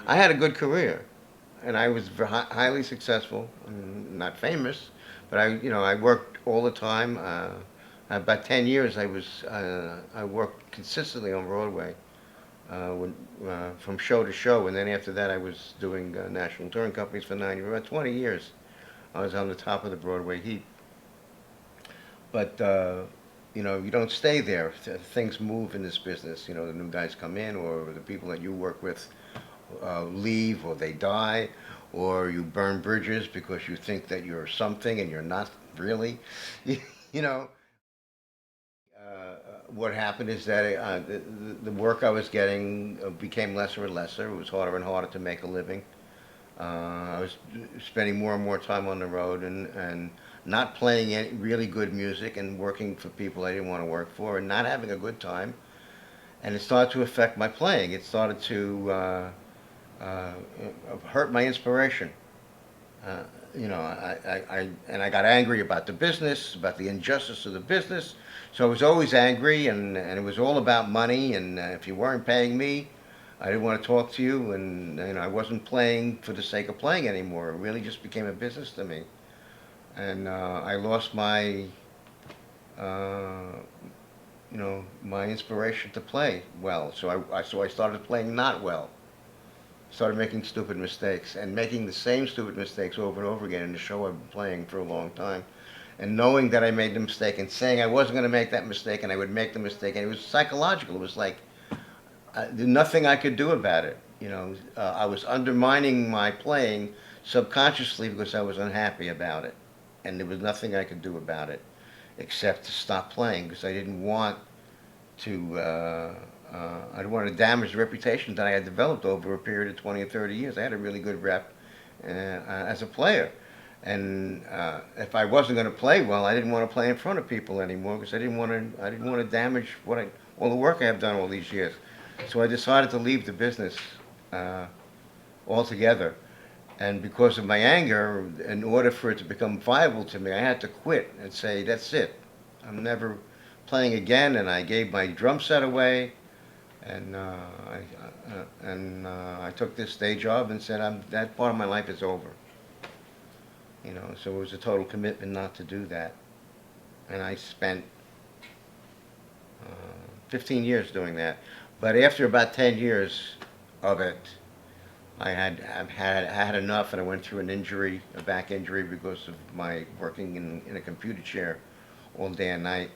I had a good career, and I was highly successful. Not famous, but I worked all the time. About 10 years, I worked consistently on Broadway, from show to show, and then after that, I was doing national touring companies for about 20 years. I was on the top of the Broadway heap. But you don't stay there. Things move in this business. The new guys come in, or the people that you work with leave, or they die, or you burn bridges because you think that you're something and you're not really. you know, what happened is that the work I was getting became lesser and lesser. It was harder and harder to make a living. I was spending more and more time on the road, and not playing any really good music, and working for people I didn't want to work for, and not having a good time. And it started to affect my playing. It started to uh, hurt my inspiration. Uh, and I got angry about the business, about the injustice of the business. So I was always angry, and it was all about money. And if you weren't paying me, I didn't want to talk to you. And I wasn't playing for the sake of playing anymore. It really just became a business to me, and I lost uh, my inspiration to play well. So I started playing not well. Started making stupid mistakes, and making the same stupid mistakes over and over again in the show I've been playing for a long time, and knowing that I made the mistake, and saying I wasn't going to make that mistake, and I would make the mistake, and it was psychological. It was like there's nothing I could do about it. I was undermining my playing subconsciously because I was unhappy about it, and there was nothing I could do about it except to stop playing, because I didn't want to damage the reputation that I had developed over a period of 20 or 30 years. I had a really good rep as a player. And if I wasn't going to play well, I didn't want to play in front of people anymore, because I didn't want to damage all the work I have done all these years. So I decided to leave the business uh, altogether. And because of my anger, in order for it to become viable to me, I had to quit and say, that's it. I'm never playing again. And I gave my drum set away, and I took this day job and said, that part of my life is over. So it was a total commitment not to do that. And I spent 15 years doing that. But after about 10 years of it, I had enough, and I went through an injury, a back injury, because of my working in a computer chair all day and night.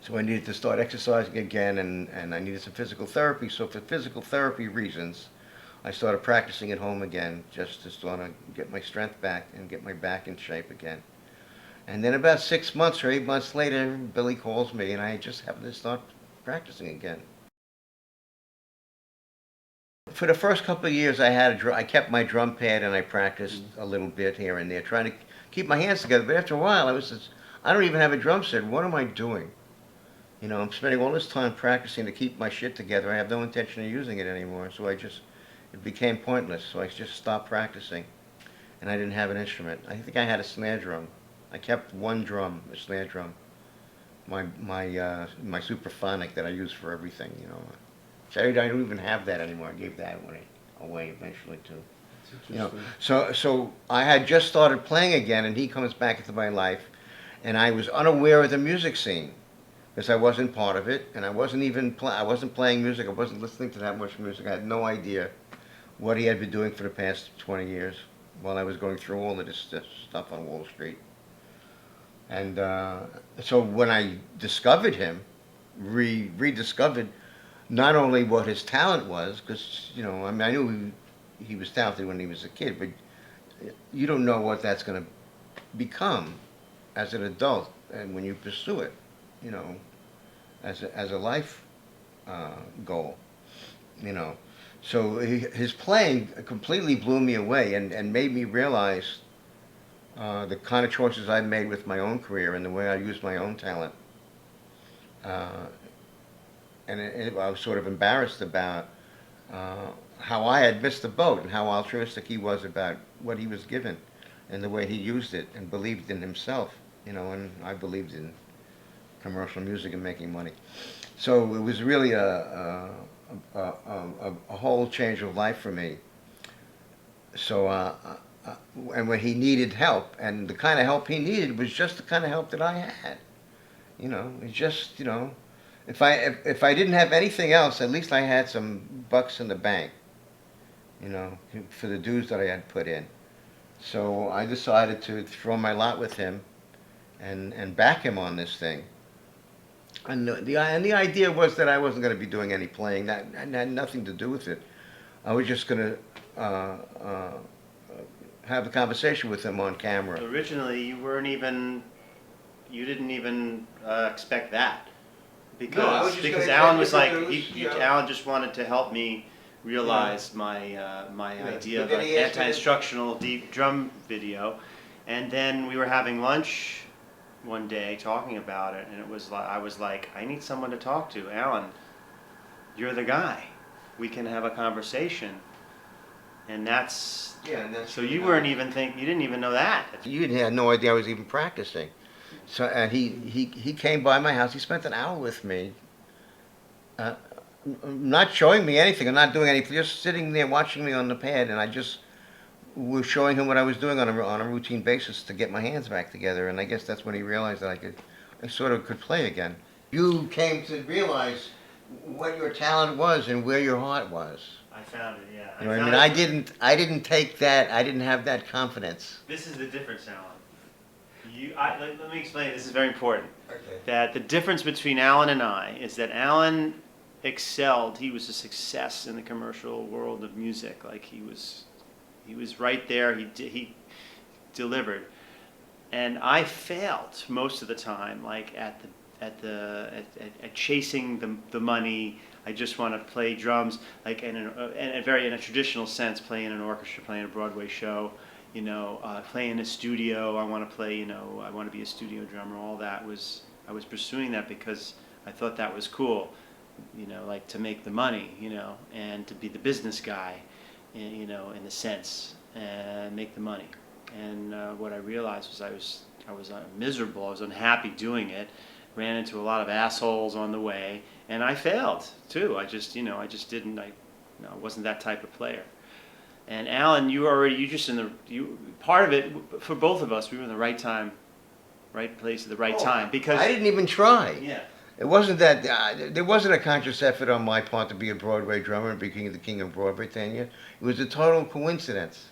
So I needed to start exercising again, and I needed some physical therapy. So for physical therapy reasons, I started practicing at home again, just to sort of get my strength back and get my back in shape again. And then about 6 months or 8 months later, Billy calls me, and I just happened to start practicing again. For the first couple of years, I kept my drum pad, and I practiced a little bit here and there, trying to keep my hands together. But after a while, I don't even have a drum set. What am I doing? I'm spending all this time practicing to keep my shit together. I have no intention of using it anymore. So it became pointless. So I just stopped practicing, and I didn't have an instrument. I think I had a snare drum. I kept one drum, a snare drum, my superphonic that I use for everything. So I don't even have that anymore. I gave that away eventually too. That's You know, interesting. so I had just started playing again, and he comes back into my life, and I was unaware of the music scene, because I wasn't part of it, and I wasn't playing music. I wasn't listening to that much music. I had no idea what he had been doing for the past 20 years while I was going through all of this stuff on Wall Street. And so when I discovered him, rediscovered not only what his talent was, because I mean, I knew he was talented when he was a kid, but you don't know what that's going to become as an adult, and when you pursue it, you know, as a life goal, you know. So his playing completely blew me away, and made me realize the kind of choices I made with my own career, and the way I used my own talent. Uh, I was sort of embarrassed about how I had missed the boat, and how altruistic he was about what he was given, and the way he used it, and believed in himself. And I believed in commercial music and making money. So it was really a whole change of life for me. So, and when he needed help, and the kind of help he needed was just the kind of help that I had. It's just, if I didn't have anything else, at least I had some bucks in the bank, you know, for the dues that I had put in. So I decided to throw my lot with him and back him on this thing. And the idea was that I wasn't going to be doing any playing. That had nothing to do with it. I was just going to have a conversation with him on camera. Originally, you didn't even expect that, No, I was because just because gonna Allan take was it like because it was, Allan just wanted to help me realize my idea of an anti-instructional deep drum video, and then we were having lunch one day talking about it, and it was like I was like, I need someone to talk to. Allan, you're the guy. We can have a conversation, and that's Yeah, and that's so you weren't even you didn't even know that. You had no idea I was even practicing. So, and he came by my house. He spent an hour with me, uh, not showing me anything, and not doing anything, just sitting there watching me on the pad, and I just was showing him what I was doing on a routine basis to get my hands back together. And I guess that's when he realized that I sort of could play again. You came to realize what your talent was and where your heart was. I found it, yeah. You know what I mean? I didn't take that. I didn't have that confidence. This is the difference, Allan. Let me explain. This is very important. Okay. That the difference between Allan and I is that Allan excelled. He was a success in the commercial world of music. Like he was right there. He delivered, and I failed most of the time. Like at chasing the money. I just want to play drums, like in a traditional sense, play in an orchestra, play in a Broadway show, play in a studio. I want to play, I want to be a studio drummer. All that I was pursuing that because I thought that was cool, like to make the money, and to be the business guy, in a sense, and make the money. And what I realized was I was miserable. I was unhappy doing it. Ran into a lot of assholes on the way, and I failed too. I just didn't. I wasn't that type of player. And Allan, part of it for both of us. We were in the right time, right place at the right time. Because I didn't even try. Yeah. It wasn't that there wasn't a conscious effort on my part to be a Broadway drummer and be the king of Broadway tenure. It was a total coincidence,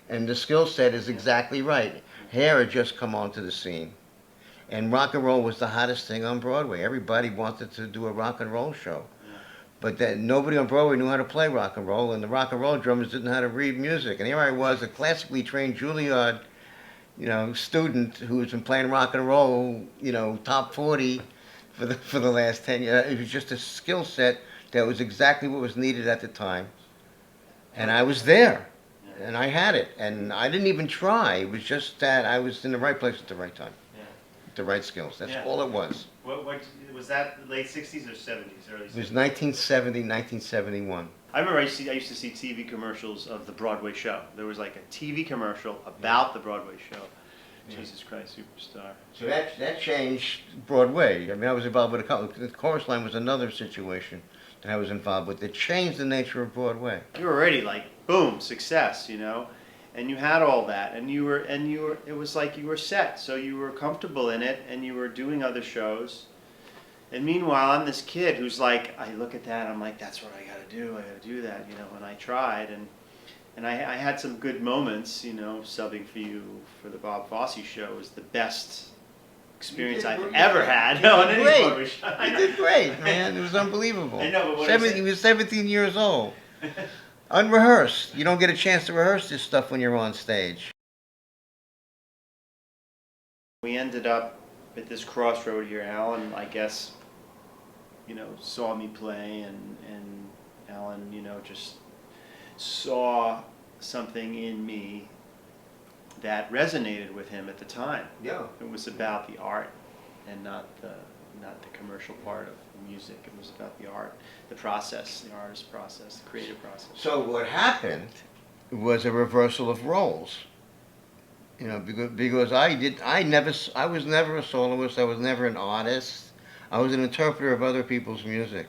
and the skill set is exactly right. Hair had just come onto the scene. And rock and roll was the hottest thing on Broadway. Everybody wanted to do a rock and roll show. Yeah. But nobody on Broadway knew how to play rock and roll, and the rock and roll drummers didn't know how to read music. And here I was, a classically trained Juilliard, student who has been playing rock and roll, top 40 for the last 10 years. It was just a skill set that was exactly what was needed at the time. And I was there, and I had it. And I didn't even try. It was just that I was in the right place at the right time. The right skills. That's all it was. What was that? Late '60s or '70s? Early '70s? It was 1970, 1971. I remember I used to see TV commercials of the Broadway show. There was like a TV commercial about the Broadway show. Yeah. Jesus Christ Superstar. So that changed Broadway. I mean, I was involved with a couple. The chorus line was another situation that I was involved with. It changed the nature of Broadway. You were already like boom success, and you had all that, and you were. It was like you were set, so you were comfortable in it, and you were doing other shows. And meanwhile, I'm this kid who's like, I look at that, and I'm like, that's what I got to do. I got to do that, And I tried, and I had some good moments, subbing for you for the Bob Fosse show was the best experience I've ever had on any Broadway show. You did great, man. It was unbelievable. I know, but he was 17 years old. Unrehearsed. You don't get a chance to rehearse this stuff when you're on stage. We ended up at this crossroad here. Allan, I guess, saw me play, and Allan, just saw something in me that resonated with him at the time. Yeah. It was about the art and not the commercial part of music. It was about the art, the process, the artist process, the creative process. So what happened was a reversal of roles. Because I was never a soloist. I was never an artist. I was an interpreter of other people's music.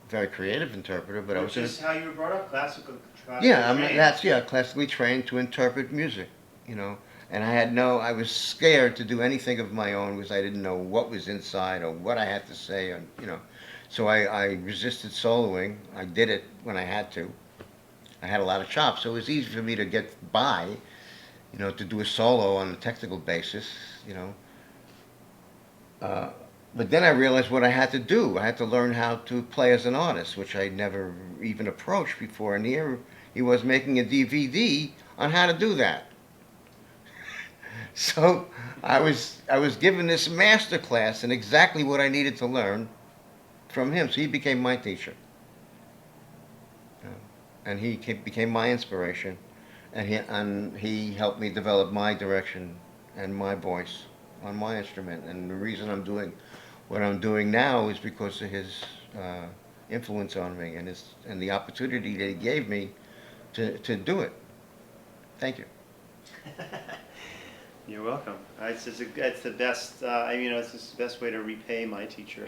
very creative interpreter, but I was Which is how you were brought up, classical yeah, trained. that's yeah, classically trained to interpret music, you know. And I was scared to do anything of my own because I didn't know what was inside or what I had to say, and you know. So I resisted soloing. I did it when I had to. I had a lot of chops, so it was easy for me to get by, you know, to do a solo on a technical basis, you know. Uh, but then I realized what I had to do. I had to learn how to play as an artist, which I never even approached before. And here he was making a DVD on how to do that. So I was given this master class in exactly what I needed to learn from him. So he became my teacher, and became my inspiration, and he helped me develop my direction and my voice on my instrument. And the reason I'm doing what I'm doing now is because of his uh, influence on me and the opportunity that he gave me to do it. Thank you. You're welcome. It's the best. I mean, it's just the best way to repay my teacher.